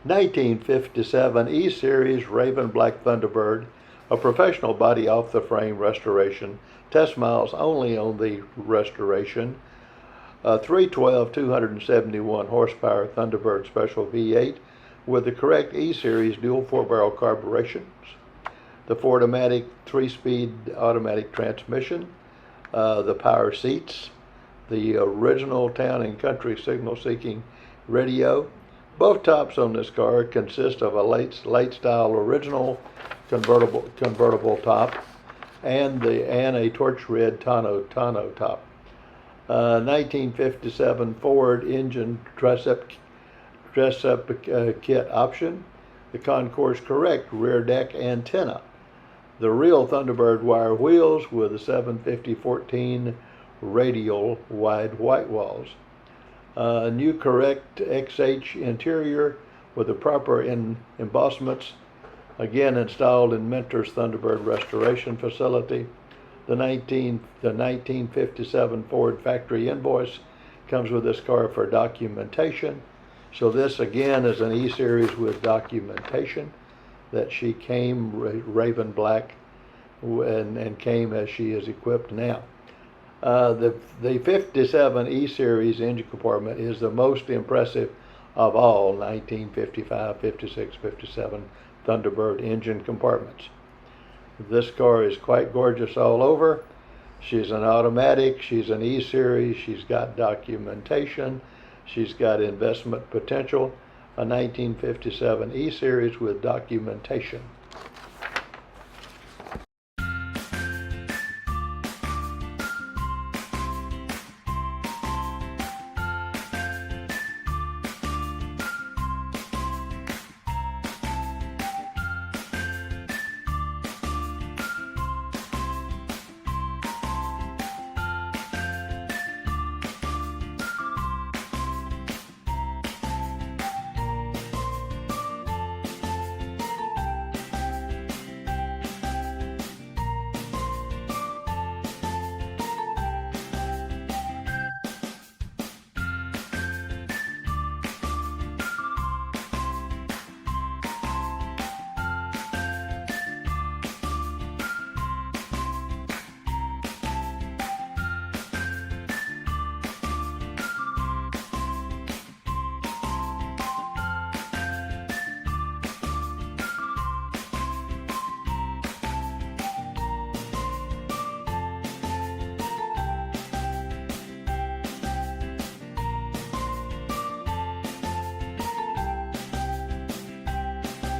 1957 E-Series Raven Black Thunderbird, a professional body off the frame restoration. Test miles only on the restoration. 312 271 horsepower Thunderbird Special V8 with the correct E-Series dual 4-barrel carburation. The Ford-O-Matic 3-speed automatic transmission. The power seats. The original town and country signal seeking radio. Both tops on this car consist of a late style original convertible top and a torch red tonneau top. 1957 Ford engine dress-up kit option. The Concours correct rear deck antenna. The real Thunderbird wire wheels with the 750/14 radial wide white walls. New correct XH interior with the proper embossments, again installed in Mentor's Thunderbird restoration facility. The 1957 Ford factory invoice comes with this car for documentation. So this again is an E-Series with documentation that she came Raven Black and came as she is equipped now. The 57 E-Series engine compartment is the most impressive of all 1955, 56, 57 Thunderbird engine compartments. This car is quite gorgeous all over. She's an automatic, she's an E-Series, she's got documentation, she's got investment potential, a 1957 E-Series with documentation.